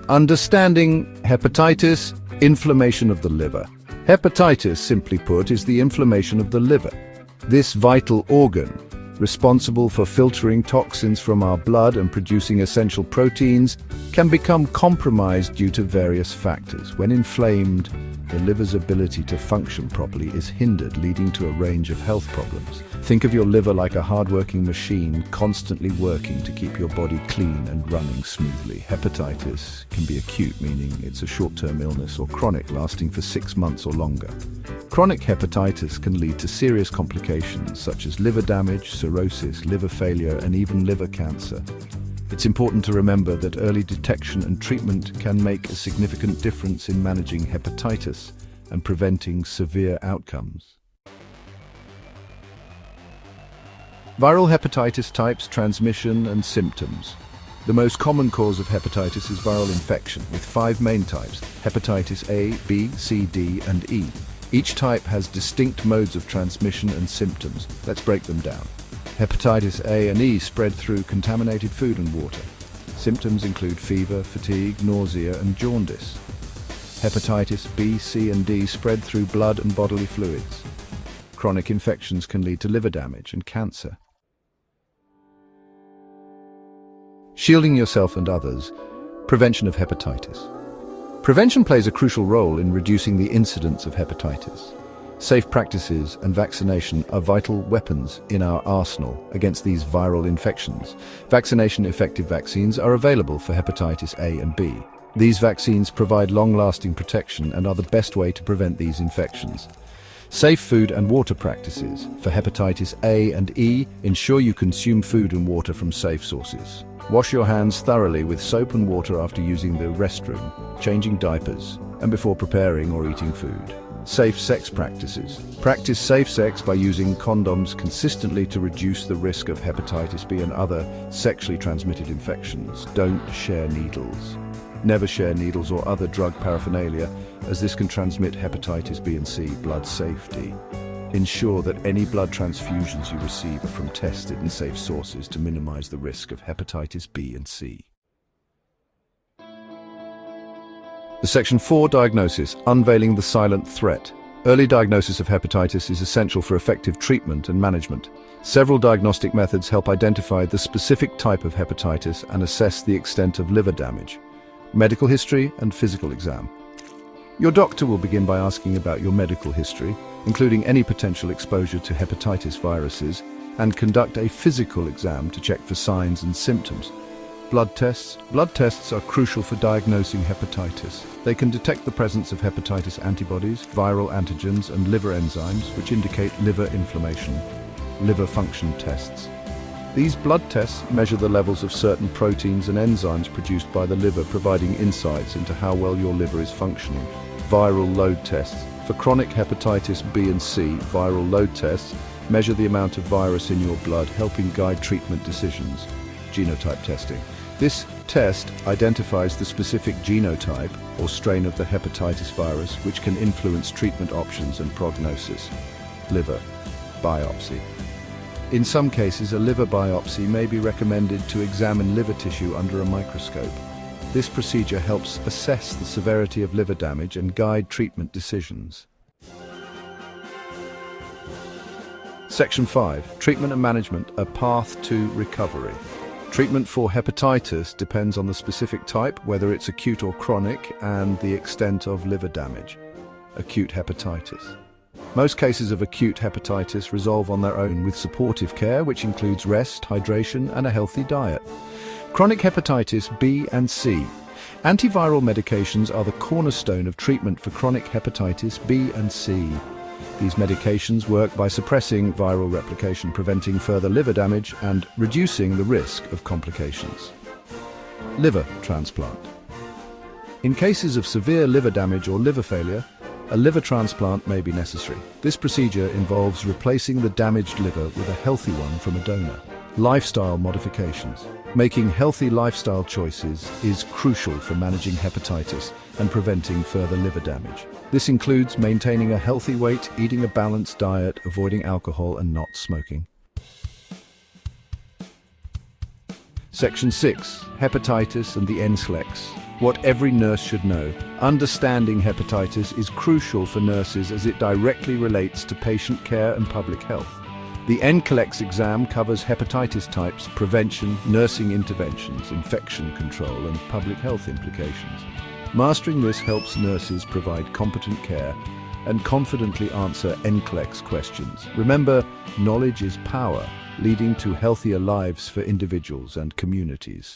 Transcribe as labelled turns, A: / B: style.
A: Understanding hepatitis, inflammation of the liver. Hepatitis, simply put, is the inflammation of the liver. This vital organ, responsible for filtering toxins from our blood and producing essential proteins, can become compromised due to various factors. When inflamed, the liver's ability to function properly is hindered, leading to a range of health problems. Think of your liver like a hard-working machine, constantly working to keep your body clean and running smoothly. Hepatitis can be acute, meaning it's a short-term illness, or chronic, lasting for 6 months or longer. Chronic hepatitis can lead to serious complications such as liver damage, cirrhosis, liver failure, and even liver cancer. It's important to remember that early detection and treatment can make a significant difference in managing hepatitis and preventing severe outcomes. Viral hepatitis types, transmission, and symptoms. The most common cause of hepatitis is viral infection, with 5 main types: hepatitis A, B, C, D, and E. Each type has distinct modes of transmission and symptoms. Let's break them down. Hepatitis A and E spread through contaminated food and water. Symptoms include fever, fatigue, nausea, and jaundice. Hepatitis B, C, and D spread through blood and bodily fluids. Chronic infections can lead to liver damage and cancer. Shielding yourself and others. Prevention of hepatitis. Prevention plays a crucial role in reducing the incidence of hepatitis. Safe practices and vaccination are vital weapons in our arsenal against these viral infections. Vaccination-effective vaccines are available for hepatitis A and B. These vaccines provide long-lasting protection and are the best way to prevent these infections. Safe food and water practices. For hepatitis A and E, ensure you consume food and water from safe sources. Wash your hands thoroughly with soap and water after using the restroom, changing diapers, and before preparing or eating food. Safe sex practices. Practice safe sex by using condoms consistently to reduce the risk of hepatitis B and other sexually transmitted infections. Don't share needles. Never share needles or other drug paraphernalia, as this can transmit hepatitis B and C. Blood safety. Ensure that any blood transfusions you receive are from tested and safe sources to minimize the risk of hepatitis B and C. The Section 4 diagnosis, unveiling the silent threat. Early diagnosis of hepatitis is essential for effective treatment and management. Several diagnostic methods help identify the specific type of hepatitis and assess the extent of liver damage. Medical history and physical exam. Your doctor will begin by asking about your medical history, including any potential exposure to hepatitis viruses, and conduct a physical exam to check for signs and symptoms. Blood tests. Blood tests are crucial for diagnosing hepatitis. They can detect the presence of hepatitis antibodies, viral antigens, and liver enzymes, which indicate liver inflammation. Liver function tests. These blood tests measure the levels of certain proteins and enzymes produced by the liver, providing insights into how well your liver is functioning. Viral load tests. For chronic hepatitis B and C, viral load tests measure the amount of virus in your blood, helping guide treatment decisions. Genotype testing. This test identifies the specific genotype or strain of the hepatitis virus, which can influence treatment options and prognosis. Liver biopsy. In some cases, a liver biopsy may be recommended to examine liver tissue under a microscope. This procedure helps assess the severity of liver damage and guide treatment decisions. Section 5. Treatment and management, a path to recovery. Treatment for hepatitis depends on the specific type, whether it's acute or chronic, and the extent of liver damage. Acute hepatitis. Most cases of acute hepatitis resolve on their own with supportive care, which includes rest, hydration, and a healthy diet. Chronic hepatitis B and C. Antiviral medications are the cornerstone of treatment for chronic hepatitis B and C. These medications work by suppressing viral replication, preventing further liver damage, and reducing the risk of complications. Liver transplant. In cases of severe liver damage or liver failure, a liver transplant may be necessary. This procedure involves replacing the damaged liver with a healthy one from a donor. Lifestyle modifications. Making healthy lifestyle choices is crucial for managing hepatitis and preventing further liver damage. This includes maintaining a healthy weight, eating a balanced diet, avoiding alcohol, and not smoking. Section 6. Hepatitis and the NCLEX. What every nurse should know. Understanding hepatitis is crucial for nurses as it directly relates to patient care and public health. The NCLEX exam covers hepatitis types, prevention, nursing interventions, infection control, and public health implications. Mastering this helps nurses provide competent care and confidently answer NCLEX questions. Remember, knowledge is power, leading to healthier lives for individuals and communities.